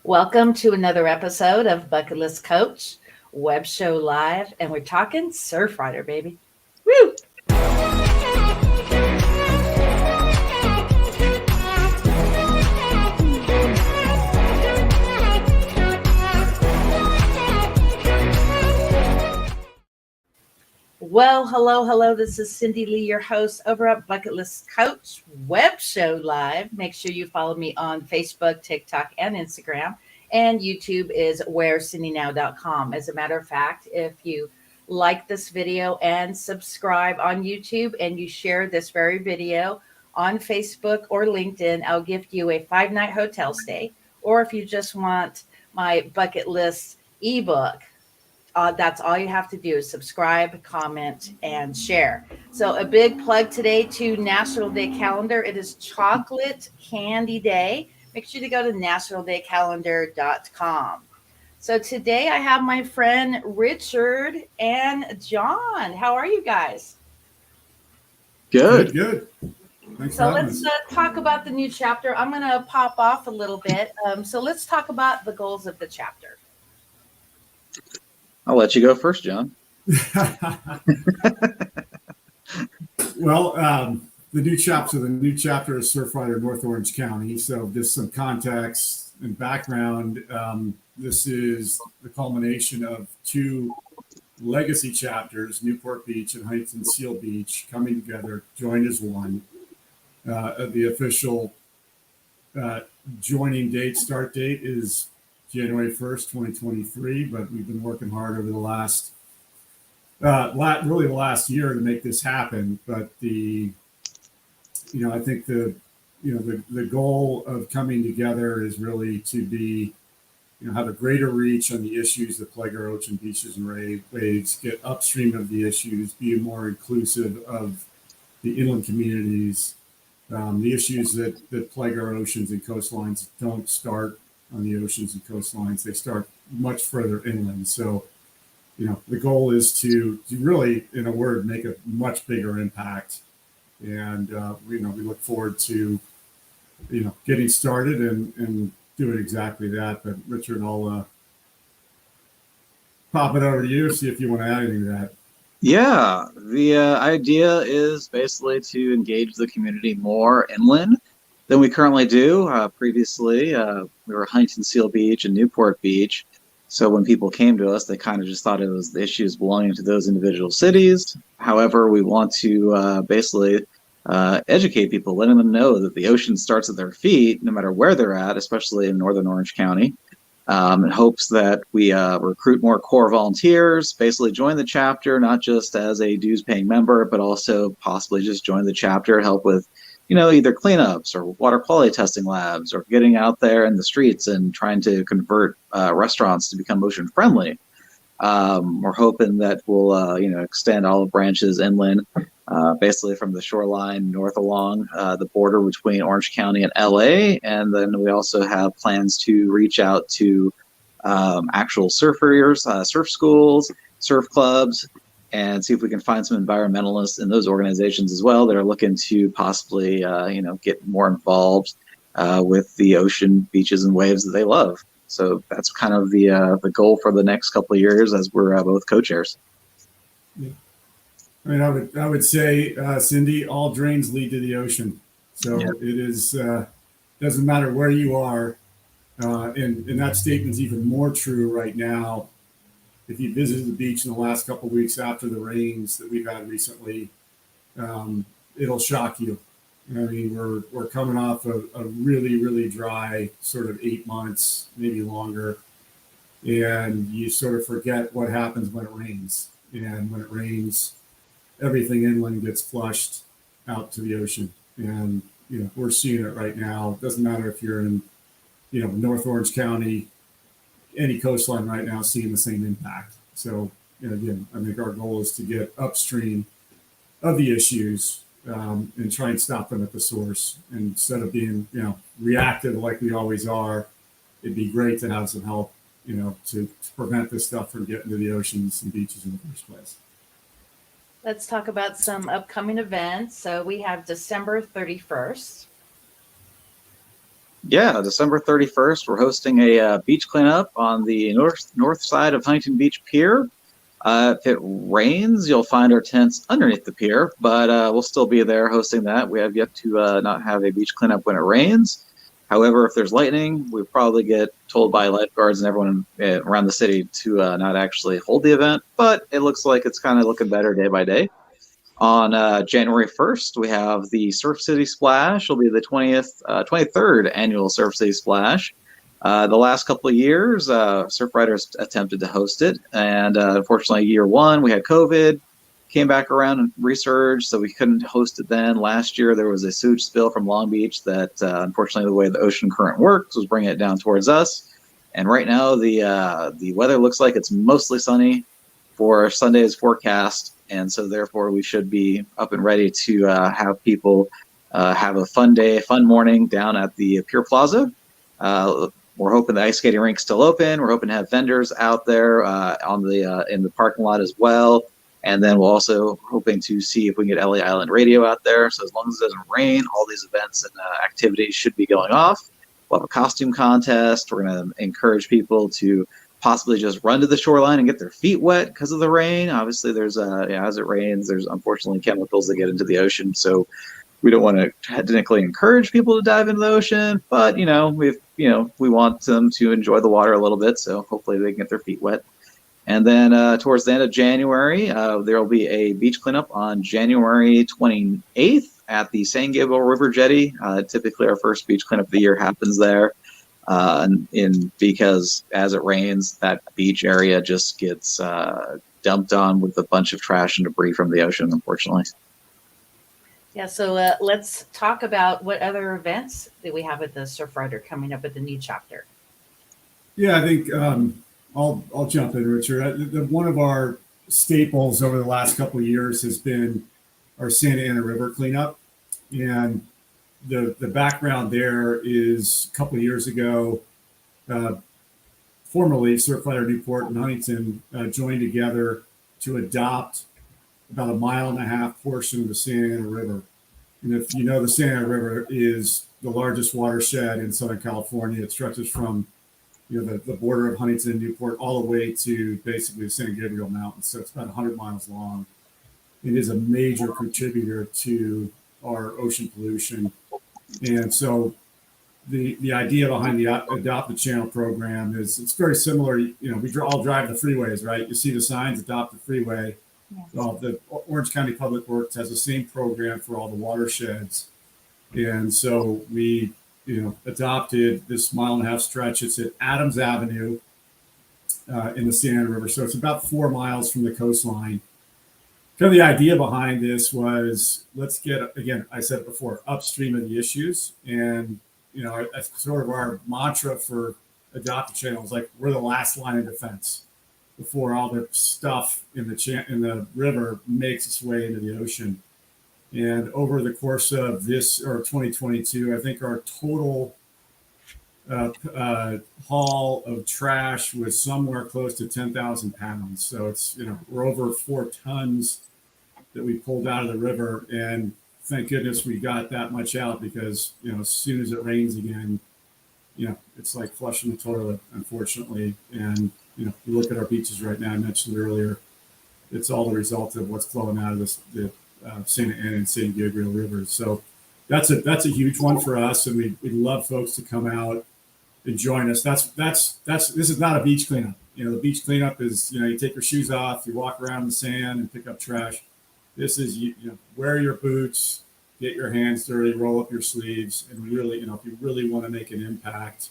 Welcome to another episode of Bucket List Coach Web Show Live, and we're talking Surfrider, baby. Woo! Well, hello. This is Cindy Lee, your host over at Bucket List Coach Web Show Live. Make sure you follow me on Facebook, TikTok, and Instagram. And YouTube is wherecindynow.com. As a matter of fact, if you like this video and subscribe on YouTube and you share this very video on Facebook or LinkedIn, I'll gift you a 5-night hotel stay. Or if you just want my bucket list ebook, that's all you have to do is subscribe, comment, and share. So a big plug today to National Day Calendar. It is Chocolate Candy Day. Make sure to go to nationaldaycalendar.com. So today I have my friend Richard and John. How are you guys? Good. Thanks so let's talk about the new chapter. I'm going to pop off a little bit. So let's talk about the goals of the chapter. I'll let you go first, John. Well, the new chapter is Surfrider North Orange County. So just some context and background. This is the culmination of two legacy chapters, Newport Beach and Huntington Seal Beach, coming together, joined as one. The official joining start date is January 1st, 2023, but we've been working hard over the last year to make this happen. But I think the goal of coming together is really to be, have a greater reach on the issues that plague our ocean beaches and waves, get upstream of the issues, be more inclusive of the inland communities. The issues that plague our oceans and coastlines don't start on the oceans and coastlines. They start much further inland. So, the goal is to really, in a word, make a much bigger impact. And, we look forward to, getting started and doing exactly that. But Richard, I'll pop it over to you, see if you want to add anything to that. Yeah, the idea is basically to engage the community more inland than we currently do. Previously, we were Huntington Seal Beach and Newport Beach. So when people came to us, they kind of just thought it was the issues belonging to those individual cities. However, we want to basically educate people, letting them know that the ocean starts at their feet, no matter where they're at, especially in Northern Orange County. In hopes that we recruit more core volunteers, basically join the chapter, not just as a dues-paying member, but also possibly just join the chapter, help with either cleanups or water quality testing labs, or getting out there in the streets and trying to convert restaurants to become ocean friendly. We're hoping that we'll, extend olive branches inland, basically from the shoreline north along the border between Orange County and LA. And then we also have plans to reach out to actual surfers, surf schools, surf clubs, and see if we can find some environmentalists in those organizations as well that are looking to possibly, get more involved with the ocean, beaches, and waves that they love. So that's kind of the goal for the next couple of years as we're both co-chairs. Yeah. I mean, I would say, Cindy, all drains lead to the ocean. So yeah. It is doesn't matter where you are, and that statement is even more true right now. If you visited the beach in the last couple of weeks after the rains that we've had recently, it'll shock you. I mean, we're coming off a really, really dry sort of 8 months, maybe longer, and you sort of forget what happens when it rains. And when it rains, everything inland gets flushed out to the ocean. And, we're seeing it right now. It doesn't matter if you're in, North Orange County, any coastline right now seeing the same impact. So, again, I think our goal is to get upstream of the issues and try and stop them at the source. And instead of being, reactive like we always are, it'd be great to have some help, to prevent this stuff from getting to the oceans and beaches in the first place. Let's talk about some upcoming events. So we have December 31st. Yeah, December 31st, we're hosting a beach cleanup on the north side of Huntington Beach Pier. If it rains, you'll find our tents underneath the pier, but we'll still be there hosting that. We have yet to not have a beach cleanup when it rains. However, if there's lightning, we probably get told by lifeguards and everyone around the city to not actually hold the event, but it looks like it's kind of looking better day by day. On January 1st, we have the Surf City Splash. It'll be the 23rd annual Surf City Splash. The last couple of years, Surfrider attempted to host it, and unfortunately, year one we had COVID, came back around and resurged, so we couldn't host it then. Last year, there was a sewage spill from Long Beach that, unfortunately, the way the ocean current works was bringing it down towards us. And right now, the weather looks like it's mostly sunny for Sunday's forecast, and so therefore we should be up and ready to have people have a fun day, fun morning down at the Pier Plaza. We're hoping the ice skating rink's still open. We're hoping to have vendors out there on the in the parking lot as well. And then we're also hoping to see if we can get LA Island Radio out there. So as long as it doesn't rain, all these events and activities should be going off. We'll have a costume contest. We're going to encourage people to possibly just run to the shoreline and get their feet wet because of the rain. Obviously, there's as it rains, there's unfortunately chemicals that get into the ocean. So we don't want to technically encourage people to dive into the ocean, but we want them to enjoy the water a little bit. So hopefully they can get their feet wet. And then towards the end of January, there will be a beach cleanup on January 28th at the San Gabriel River Jetty. Typically, our first beach cleanup of the year happens there. Because as it rains, that beach area just gets dumped on with a bunch of trash and debris from the ocean, unfortunately. Yeah, so let's talk about what other events that we have with the Surfrider coming up at the new chapter. Yeah, I think I'll jump in, Richard. One of our staples over the last couple of years has been our Santa Ana River cleanup, and the background there is a couple of years ago, formerly Surfrider Newport and Huntington joined together to adopt about a 1.5-mile portion of the Santa Ana River. And if you know, the Santa Ana River is the largest watershed in Southern California. It stretches from the border of Huntington and Newport all the way to basically the San Gabriel Mountains. So it's about 100 miles long. It is a major contributor to our ocean pollution. And so the idea behind the Adopt the Channel program is it's very similar. We all drive the freeways, right? You see the signs, Adopt the Freeway. Yes. Well, the Orange County Public Works has the same program for all the watersheds. And so we, adopted this 1.5-mile stretch. It's at Adams Avenue in the Santa Ana River. So it's about 4 miles from the coastline. Kind of the idea behind this was, let's get, again, I said it before, upstream of the issues. And, sort of our mantra for Adopt the Channel is like, we're the last line of defense before all the stuff in the river makes its way into the ocean. And over the course of 2022, I think our total haul of trash was somewhere close to 10,000 pounds. So it's, we're over 4 tons that we pulled out of the river. And thank goodness we got that much out, because, as soon as it rains again, it's like flushing the toilet, unfortunately. And, you look at our beaches right now, I mentioned earlier, it's all the result of what's flowing out of the Santa Ana and San Gabriel rivers. So that's a huge one for us. And we'd love folks to come out and join us. This is not a beach cleanup. The beach cleanup is, you take your shoes off, you walk around in the sand and pick up trash. This is, wear your boots, get your hands dirty, roll up your sleeves, and really, if you really want to make an impact,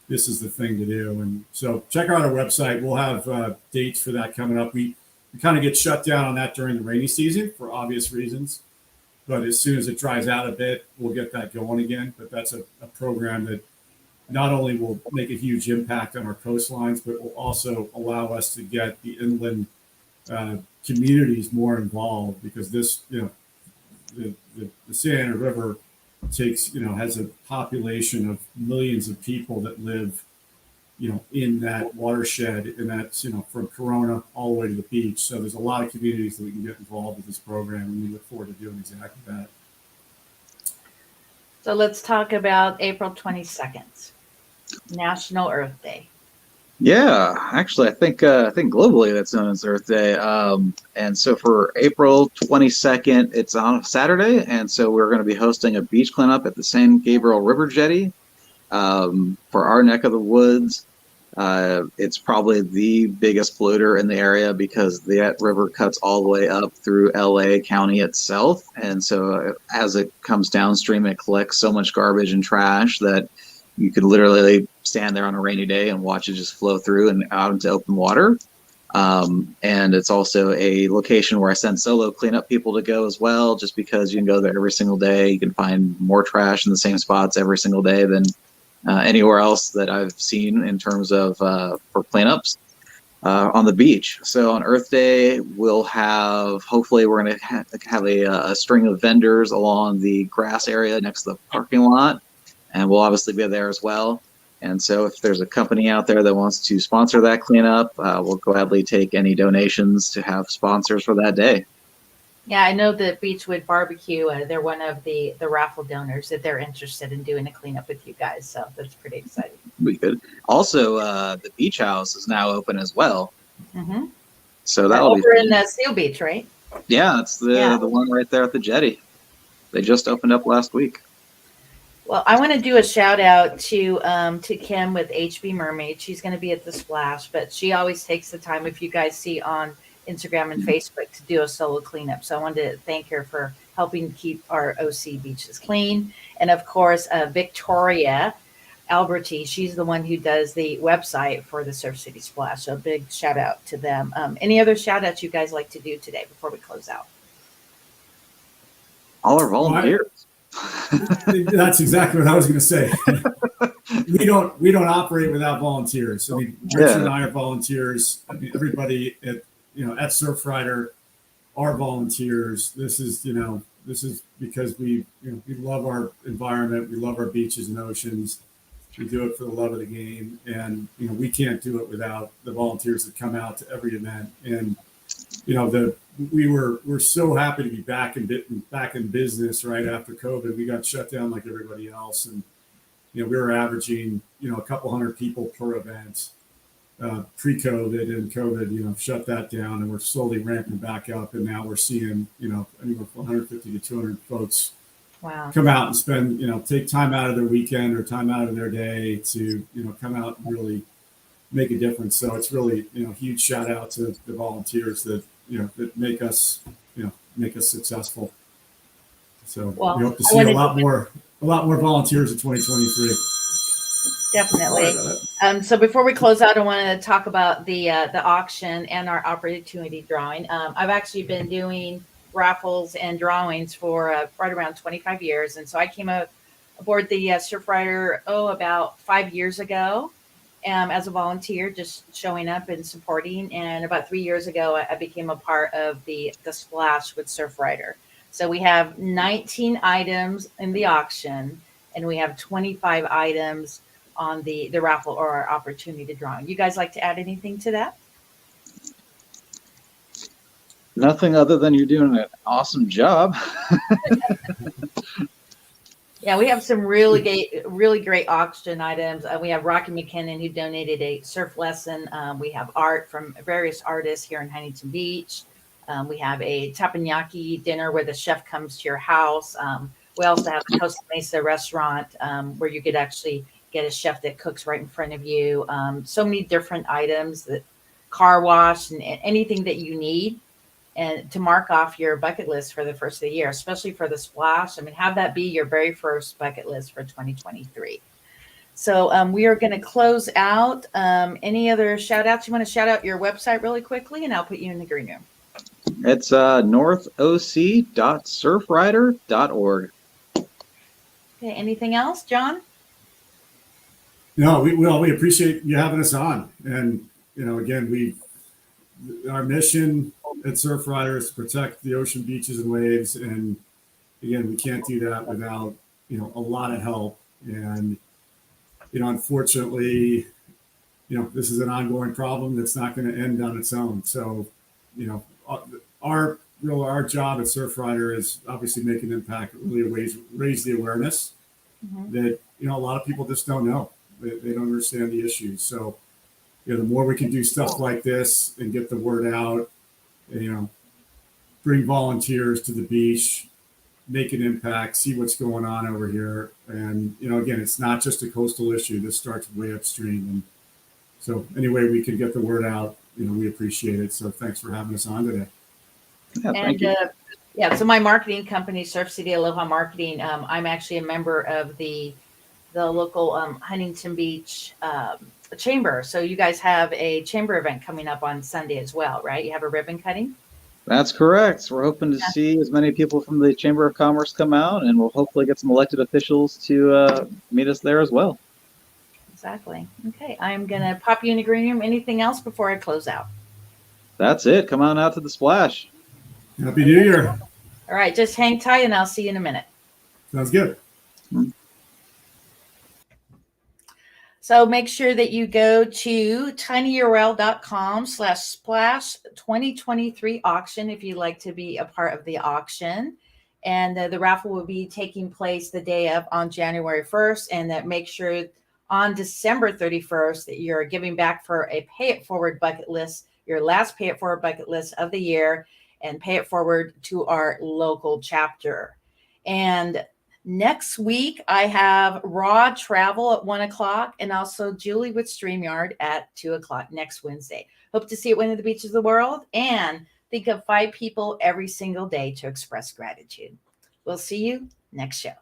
this is the thing to do. And so check out our website. We'll have dates for that coming up. We kind of get shut down on that during the rainy season for obvious reasons. But as soon as it dries out a bit, we'll get that going again. But that's a program that not only will make a huge impact on our coastlines, but will also allow us to get the inland communities more involved, because this, the Santa Ana River has a population of millions of people that live, in that watershed, and that's, from Corona all the way to the beach. So there's a lot of communities that we can get involved with this program, and we look forward to doing exactly that. So let's talk about April 22nd, National Earth Day. Yeah, actually, I think globally that's known as Earth Day. And so for April 22nd, it's on a Saturday, and so we're going to be hosting a beach cleanup at the San Gabriel River Jetty for our neck of the woods. It's probably the biggest polluter in the area because that river cuts all the way up through LA County itself, and so as it comes downstream, it collects so much garbage and trash that you could literally stand there on a rainy day and watch it just flow through and out into open water. And it's also a location where I send solo cleanup people to go as well, just because you can go there every single day. You can find more trash in the same spots every single day than anywhere else that I've seen in terms of for cleanups on the beach. So on Earth Day, we'll have, hopefully we're going to have a string of vendors along the grass area next to the parking lot, and we'll obviously be there as well. And so if there's a company out there that wants to sponsor that cleanup, we'll gladly take any donations to have sponsors for that day. Yeah, I know that Beechwood Barbecue, they're one of the raffle donors that they're interested in doing a cleanup with you guys. So that's pretty exciting. We could. Also, the beach house is now open as well. Mm-hmm. So that'll be over fun. in Seal Beach, right? Yeah, it's the one right there at the jetty. They just opened up last week. Well, I want to do a shout out to Kim with HB Mermaid. She's going to be at the Splash, but she always takes the time, if you guys see on Instagram and Facebook, to do a solo cleanup. So I wanted to thank her for helping keep our OC beaches clean. And of course, Victoria Alberti, she's the one who does the website for the Surf City Splash. So a big shout out to them. Any other shout outs you guys like to do today before we close out? All our volunteers. That's exactly what I was going to say. we don't operate without volunteers. I mean, Richard and I are volunteers. I mean, everybody at Surfrider are volunteers. This is because we love our environment. We love our beaches and oceans. We do it for the love of the game, and we can't do it without the volunteers that come out to every event. And we're so happy to be back in business right after COVID. We got shut down like everybody else, and we were averaging a couple hundred people per event pre-COVID, and COVID shut that down, and we're slowly ramping back up. And now we're seeing anywhere from 150 to 200 folks come out and spend take time out of their weekend or time out of their day to come out and really make a difference. So it's really huge shout out to the volunteers that that make us successful. So we hope to see a lot more volunteers in 2023. Definitely. So before we close out, I want to talk about the auction and our opportunity drawing. I've actually been doing raffles and drawings for right around 25 years, and so I came aboard the Surfrider about 5 years ago. As a volunteer, just showing up and supporting. And about 3 years ago, I became a part of the Splash with Surfrider. So we have 19 items in the auction, and we have 25 items on the raffle or our opportunity drawing. You guys like to add anything to that? Nothing other than you're doing an awesome job. Yeah, we have some really great auction items. We have Rocky McKinnon, who donated a surf lesson. We have art from various artists here in Huntington Beach. We have a teppanyaki dinner where the chef comes to your house. We also have the Costa Mesa restaurant where you could actually get a chef that cooks right in front of you. So many different items, that car wash and anything that you need. And to mark off your bucket list for the first of the year, especially for the Splash. I mean, have that be your very first bucket list for 2023. So we are going to close out. Any other shout outs? You want to shout out your website really quickly, and I'll put you in the green room. It's northoc.surfrider.org. Okay. Anything else, John? No, we appreciate you having us on. And, again, our mission at Surfrider is to protect the ocean, beaches, and waves. And again, we can't do that without, a lot of help. And, unfortunately, this is an ongoing problem that's not going to end on its own. So, our job at Surfrider is obviously make an impact, really raise the awareness. that, you know, a lot of people just don't know. They don't understand the issues. So, you know, the more we can do stuff like this and get the word out, you know, bring volunteers to the beach, make an impact, see what's going on over here. And, you know, again, it's not just a coastal issue. This starts way upstream. And so any way we can get the word out, you know, we appreciate it. So thanks for having us on today. Yeah, thank And you. yeah, so my marketing company, Surf City Aloha Marketing, I'm actually a member of the local Huntington Beach chamber. So you guys have a chamber event coming up on Sunday as well, right? You have a ribbon cutting. That's correct. We're hoping to see as many people from the Chamber of Commerce come out, and we'll hopefully get some elected officials to meet us there as well. Exactly. Okay, I'm gonna pop you in the green room. Anything else before I close out? That's it. Come on out to the splash. Happy New Year. All right, just hang tight and I'll see you in a minute. Sounds good. So make sure that you go to tinyurl.com/splash2023 auction if you'd like to be a part of the auction. And the raffle will be taking place the day of on January 1st. And that make sure on December 31st that you're giving back for a pay it forward bucket list, your last pay it forward bucket list of the year, and pay it forward to our local chapter. And next week, I have Raw Travel at 1 o'clock and also Julie with StreamYard at 2 o'clock next Wednesday. Hope to see you at one of the beaches of the world, and think of 5 people every single day to express gratitude. We'll see you next show.